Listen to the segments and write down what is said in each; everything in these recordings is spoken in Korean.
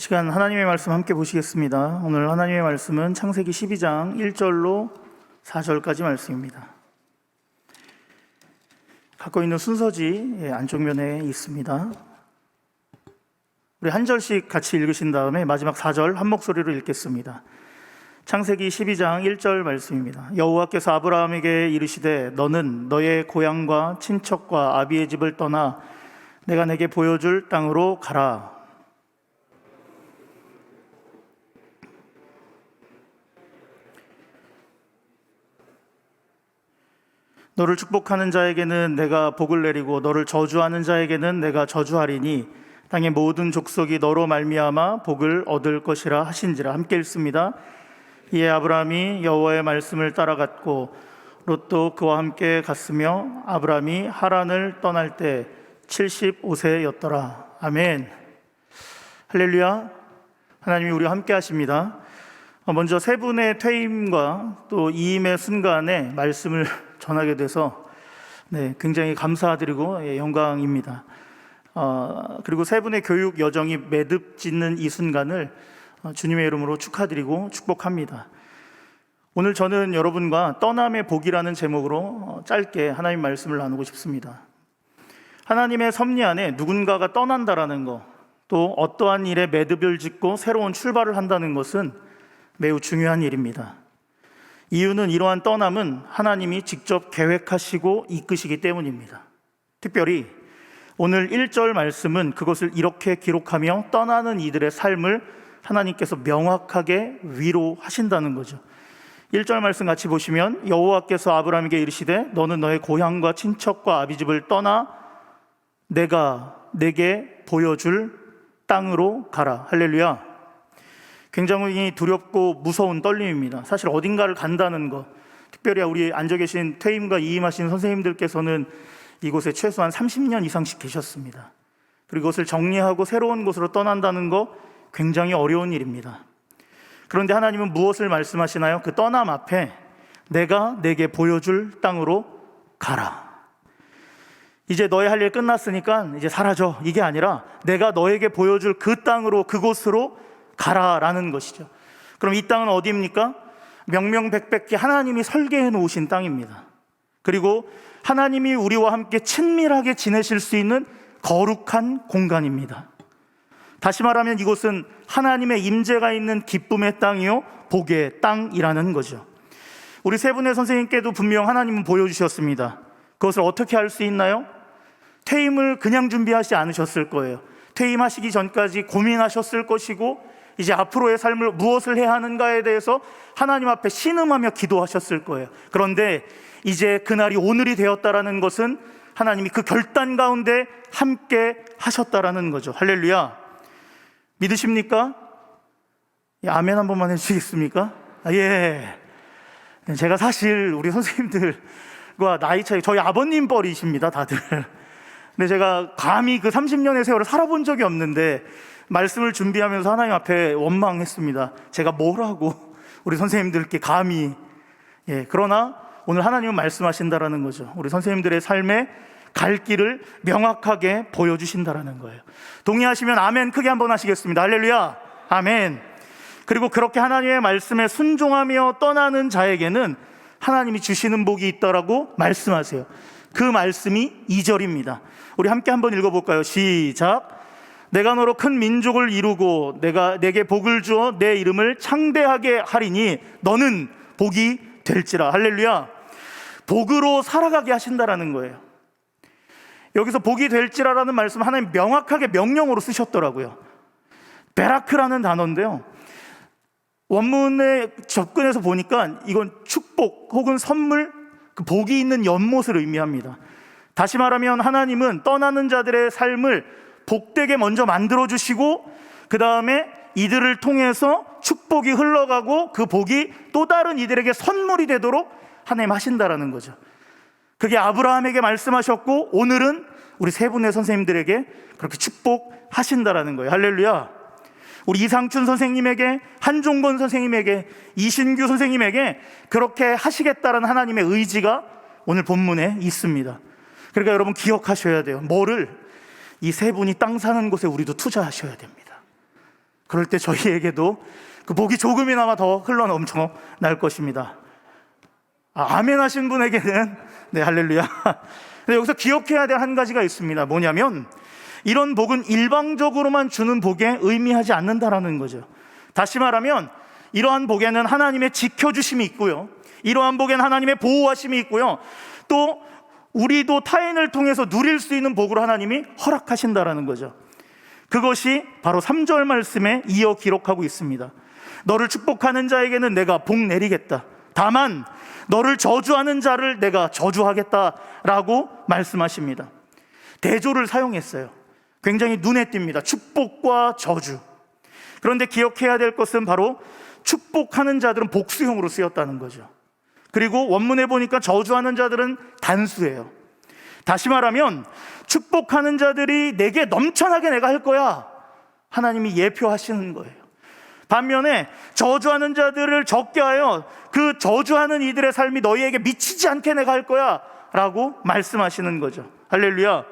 시간 하나님의 말씀 함께 보시겠습니다. 오늘 하나님의 말씀은 창세기 12장 1절로 4절까지 말씀입니다. 갖고 있는 순서지 안쪽면에 있습니다. 우리 한 절씩 같이 읽으신 다음에 마지막 4절 한 목소리로 읽겠습니다. 창세기 12장 1절 말씀입니다. 여호와께서 아브라함에게 이르시되 너는 너의 고향과 친척과 아비의 집을 떠나 내가 내게 보여줄 땅으로 가라. 너를 축복하는 자에게는 내가 복을 내리고 너를 저주하는 자에게는 내가 저주하리니 땅의 모든 족속이 너로 말미암아 복을 얻을 것이라 하신지라. 함께 읽습니다. 이에 아브라함이 여호와의 말씀을 따라갔고 롯도 그와 함께 갔으며 아브라함이 하란을 떠날 때 75세였더라. 아멘. 할렐루야. 하나님이 우리와 함께 하십니다. 먼저 세 분의 퇴임과 또 이임의 순간에 말씀을 전하게 돼서 굉장히 감사드리고 영광입니다. 그리고 세 분의 교육 여정이 매듭짓는 이 순간을 주님의 이름으로 축하드리고 축복합니다. 오늘 저는 여러분과 떠남의 복이라는 제목으로 짧게 하나님 말씀을 나누고 싶습니다. 하나님의 섭리 안에 누군가가 떠난다라는 것, 또 어떠한 일에 매듭을 짓고 새로운 출발을 한다는 것은 매우 중요한 일입니다. 이유는 이러한 떠남은 하나님이 직접 계획하시고 이끄시기 때문입니다. 특별히 오늘 1절 말씀은 그것을 이렇게 기록하며 떠나는 이들의 삶을 하나님께서 명확하게 위로하신다는 거죠. 1절 말씀 같이 보시면 여호와께서 아브라함에게 이르시되 너는 너의 고향과 친척과 아비집을 떠나 내가 내게 보여줄 땅으로 가라. 할렐루야. 굉장히 두렵고 무서운 떨림입니다. 사실 어딘가를 간다는 것, 특별히 우리 앉아 계신 퇴임과 이임하신 선생님들께서는 이곳에 최소한 30년 이상씩 계셨습니다. 그리고 이것을 정리하고 새로운 곳으로 떠난다는 것 굉장히 어려운 일입니다. 그런데 하나님은 무엇을 말씀하시나요? 그 떠남 앞에 내가 내게 보여줄 땅으로 가라. 이제 너의 할 일 끝났으니까 이제 사라져, 이게 아니라 내가 너에게 보여줄 그 땅으로, 그곳으로 가라라는 것이죠. 그럼 이 땅은 어디입니까? 명명백백히 하나님이 설계해 놓으신 땅입니다. 그리고 하나님이 우리와 함께 친밀하게 지내실 수 있는 거룩한 공간입니다. 다시 말하면 이곳은 하나님의 임재가 있는 기쁨의 땅이요 복의 땅이라는 거죠. 우리 세 분의 선생님께도 분명 하나님은 보여주셨습니다. 그것을 어떻게 할 수 있나요? 퇴임을 그냥 준비하지 않으셨을 거예요. 퇴임하시기 전까지 고민하셨을 것이고 이제 앞으로의 삶을 무엇을 해야 하는가에 대해서 하나님 앞에 신음하며 기도하셨을 거예요. 그런데 이제 그날이 오늘이 되었다라는 것은 하나님이 그 결단 가운데 함께 하셨다라는 거죠. 할렐루야. 믿으십니까? 아멘 한 번만 해주시겠습니까? 예. 제가 사실 우리 선생님들과 나이 차이, 저희 아버님 뻘이십니다 다들. 근데 제가 감히 그 30년의 세월을 살아본 적이 없는데 말씀을 준비하면서 하나님 앞에 원망했습니다. 제가 뭘 하고 우리 선생님들께 감히. 그러나 오늘 하나님은 말씀하신다라는 거죠. 우리 선생님들의 삶에 갈 길을 명확하게 보여주신다라는 거예요. 동의하시면 아멘 크게 한번 하시겠습니다. 할렐루야. 아멘. 그리고 그렇게 하나님의 말씀에 순종하며 떠나는 자에게는 하나님이 주시는 복이 있다라고 말씀하세요. 그 말씀이 2절입니다. 우리 함께 한번 읽어볼까요? 시작. 내가 너로 큰 민족을 이루고 내가 내게 복을 주어 내 이름을 창대하게 하리니 너는 복이 될지라. 할렐루야. 복으로 살아가게 하신다라는 거예요. 여기서 복이 될지라라는 말씀 하나님 명확하게 명령어로 쓰셨더라고요. 베라크라는 단어인데요, 원문에 접근해서 보니까 이건 축복 혹은 선물, 그 복이 있는 연못을 의미합니다. 다시 말하면 하나님은 떠나는 자들의 삶을 복되게 먼저 만들어주시고 그 다음에 이들을 통해서 축복이 흘러가고 그 복이 또 다른 이들에게 선물이 되도록 하나님 하신다라는 거죠. 그게 아브라함에게 말씀하셨고 오늘은 우리 세 분의 선생님들에게 그렇게 축복하신다라는 거예요. 할렐루야. 우리 이상춘 선생님에게, 한종건 선생님에게, 이신규 선생님에게 그렇게 하시겠다는 하나님의 의지가 오늘 본문에 있습니다. 그러니까 여러분 기억하셔야 돼요. 뭐를? 이 세 분이 땅 사는 곳에 우리도 투자하셔야 됩니다. 그럴 때 저희에게도 그 복이 조금이나마 더 흘러 넘쳐 날 것입니다. 아멘 하신 분에게는 네, 할렐루야. 근데 여기서 기억해야 될 한 가지가 있습니다. 뭐냐면 이런 복은 일방적으로만 주는 복에 의미하지 않는다라는 거죠. 다시 말하면 이러한 복에는 하나님의 지켜주심이 있고요, 이러한 복에는 하나님의 보호하심이 있고요, 또 우리도 타인을 통해서 누릴 수 있는 복으로 하나님이 허락하신다라는 거죠. 그것이 바로 3절 말씀에 이어 기록하고 있습니다. 너를 축복하는 자에게는 내가 복 내리겠다. 다만 너를 저주하는 자를 내가 저주하겠다라고 말씀하십니다. 대조를 사용했어요. 굉장히 눈에 띕니다. 축복과 저주. 그런데 기억해야 될 것은 바로 축복하는 자들은 복수형으로 쓰였다는 거죠. 그리고 원문에 보니까 저주하는 자들은 단수예요. 다시 말하면 축복하는 자들이 내게 넘쳐나게 내가 할 거야, 하나님이 예표하시는 거예요. 반면에 저주하는 자들을 적게 하여 그 저주하는 이들의 삶이 너희에게 미치지 않게 내가 할 거야 라고 말씀하시는 거죠. 할렐루야.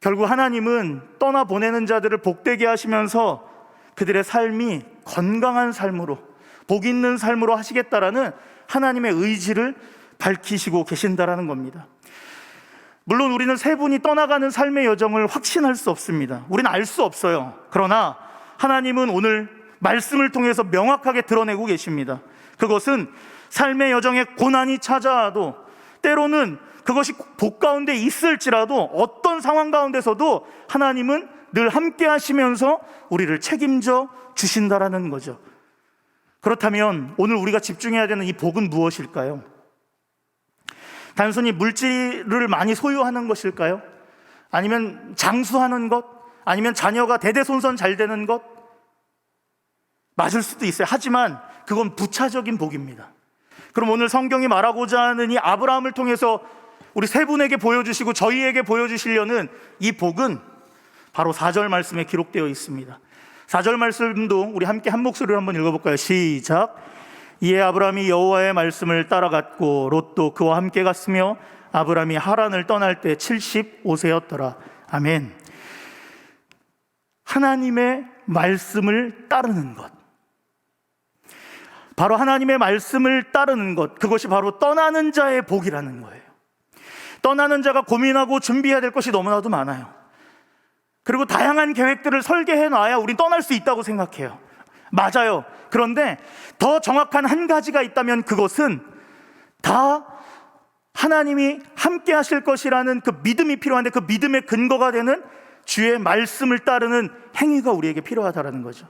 결국 하나님은 떠나보내는 자들을 복되게 하시면서 그들의 삶이 건강한 삶으로, 복 있는 삶으로 하시겠다라는 하나님의 의지를 밝히시고 계신다라는 겁니다. 물론 우리는 세 분이 떠나가는 삶의 여정을 확신할 수 없습니다. 우리는 알 수 없어요. 그러나 하나님은 오늘 말씀을 통해서 명확하게 드러내고 계십니다. 그것은 삶의 여정에 고난이 찾아와도, 때로는 그것이 복 가운데 있을지라도, 어떤 상황 가운데서도 하나님은 늘 함께 하시면서 우리를 책임져 주신다라는 거죠. 그렇다면 오늘 우리가 집중해야 되는 이 복은 무엇일까요? 단순히 물질을 많이 소유하는 것일까요? 아니면 장수하는 것? 아니면 자녀가 대대손손 잘 되는 것? 맞을 수도 있어요. 하지만 그건 부차적인 복입니다. 그럼 오늘 성경이 말하고자 하는 이 아브라함을 통해서 우리 세 분에게 보여주시고 저희에게 보여주시려는 이 복은 바로 4절 말씀에 기록되어 있습니다. 4절 말씀도 우리 함께 한 목소리로 한번 읽어볼까요? 시작. 이에 아브라함이 여호와의 말씀을 따라갔고 롯도 그와 함께 갔으며 아브라함이 하란을 떠날 때 75세였더라. 아멘. 하나님의 말씀을 따르는 것, 바로 하나님의 말씀을 따르는 것, 그것이 바로 떠나는 자의 복이라는 거예요. 떠나는 자가 고민하고 준비해야 될 것이 너무나도 많아요. 그리고 다양한 계획들을 설계해 놔야 우린 떠날 수 있다고 생각해요. 맞아요. 그런데 더 정확한 한 가지가 있다면 그것은 다 하나님이 함께 하실 것이라는 그 믿음이 필요한데, 그 믿음의 근거가 되는 주의 말씀을 따르는 행위가 우리에게 필요하다는 거죠.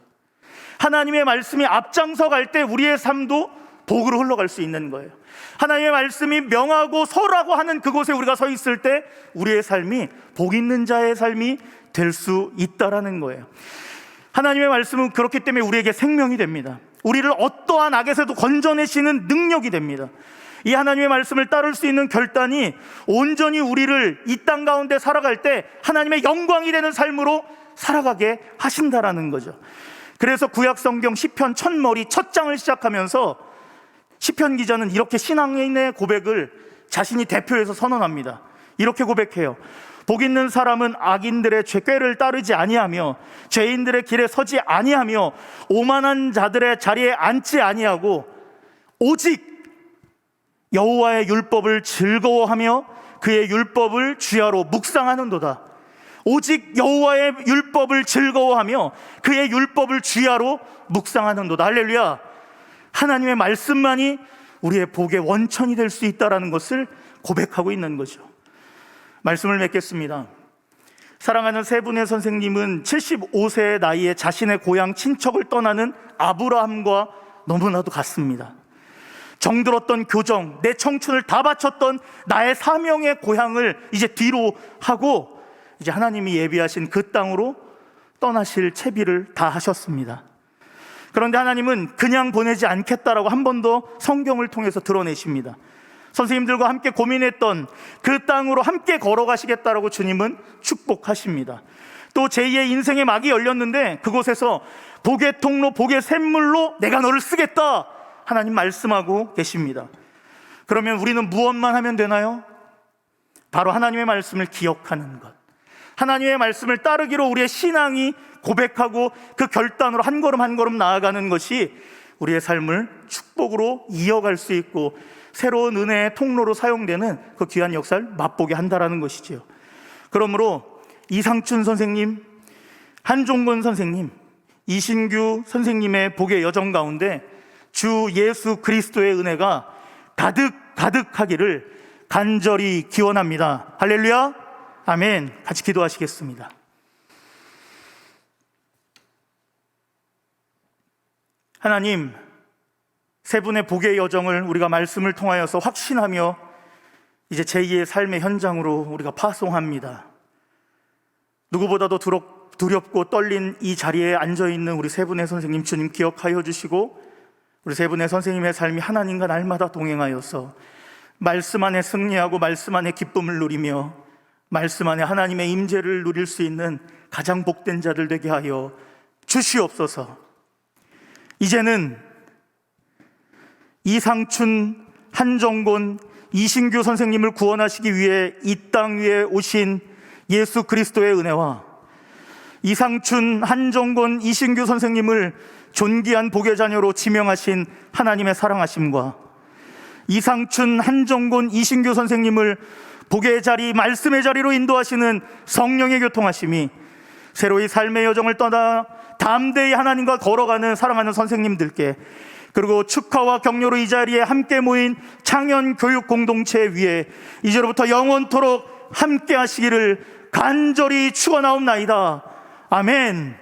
하나님의 말씀이 앞장서 갈 때 우리의 삶도 복으로 흘러갈 수 있는 거예요. 하나님의 말씀이 명하고 서라고 하는 그곳에 우리가 서 있을 때 우리의 삶이 복 있는 자의 삶이 될 수 있다라는 거예요. 하나님의 말씀은 그렇기 때문에 우리에게 생명이 됩니다. 우리를 어떠한 악에서도 건져내시는 능력이 됩니다. 이 하나님의 말씀을 따를 수 있는 결단이 온전히 우리를 이 땅 가운데 살아갈 때 하나님의 영광이 되는 삶으로 살아가게 하신다라는 거죠. 그래서 구약 성경 시편 첫머리 첫 장을 시작하면서 시편 기자는 이렇게 신앙인의 고백을 자신이 대표해서 선언합니다. 이렇게 고백해요. 복 있는 사람은 악인들의 꾀를 따르지 아니하며 죄인들의 길에 서지 아니하며 오만한 자들의 자리에 앉지 아니하고 오직 여호와의 율법을 즐거워하며 그의 율법을 주야로 묵상하는도다. 오직 여호와의 율법을 즐거워하며 그의 율법을 주야로 묵상하는도다. 할렐루야. 하나님의 말씀만이 우리의 복의 원천이 될 수 있다는 것을 고백하고 있는 거죠. 말씀을 맺겠습니다. 사랑하는 세 분의 선생님은 75세의 나이에 자신의 고향 친척을 떠나는 아브라함과 너무나도 같습니다. 정들었던 교정, 내 청춘을 다 바쳤던 나의 사명의 고향을 이제 뒤로 하고 이제 하나님이 예비하신 그 땅으로 떠나실 채비를 다 하셨습니다. 그런데 하나님은 그냥 보내지 않겠다라고 한 번 더 성경을 통해서 드러내십니다. 선생님들과 함께 고민했던 그 땅으로 함께 걸어가시겠다라고 주님은 축복하십니다. 또 제2의 인생의 막이 열렸는데 그곳에서 복의 통로, 복의 샘물로 내가 너를 쓰겠다 하나님 말씀하고 계십니다. 그러면 우리는 무엇만 하면 되나요? 바로 하나님의 말씀을 기억하는 것, 하나님의 말씀을 따르기로 우리의 신앙이 고백하고 그 결단으로 한 걸음 한 걸음 나아가는 것이 우리의 삶을 축복으로 이어갈 수 있고 새로운 은혜의 통로로 사용되는 그 귀한 역사를 맛보게 한다라는 것이지요. 그러므로 이상춘 선생님, 한종건 선생님, 이신규 선생님의 복의 여정 가운데 주 예수 그리스도의 은혜가 가득하기를 간절히 기원합니다. 할렐루야, 아멘. 같이 기도하시겠습니다. 하나님, 세 분의 복의 여정을 우리가 말씀을 통하여서 확신하며 이제 제2의 삶의 현장으로 우리가 파송합니다. 누구보다도 두렵고 떨린 이 자리에 앉아있는 우리 세 분의 선생님 주님 기억하여 주시고, 우리 세 분의 선생님의 삶이 하나님과 날마다 동행하여서 말씀 안에 승리하고 말씀 안에 기쁨을 누리며 말씀 안에 하나님의 임재를 누릴 수 있는 가장 복된 자들 되게 하여 주시옵소서. 이제는 이상춘, 한정곤, 이신규 선생님을 구원하시기 위해 이 땅 위에 오신 예수 그리스도의 은혜와 이상춘, 한정곤, 이신규 선생님을 존귀한 복의 자녀로 지명하신 하나님의 사랑하심과 이상춘, 한정곤, 이신규 선생님을 복의 자리, 말씀의 자리로 인도하시는 성령의 교통하심이 새로이 삶의 여정을 떠나 담대히 하나님과 걸어가는 사랑하는 선생님들께, 그리고 축하와 격려로 이 자리에 함께 모인 창현 교육 공동체 위에 이제로부터 영원토록 함께 하시기를 간절히 축원하옵나이다. 아멘.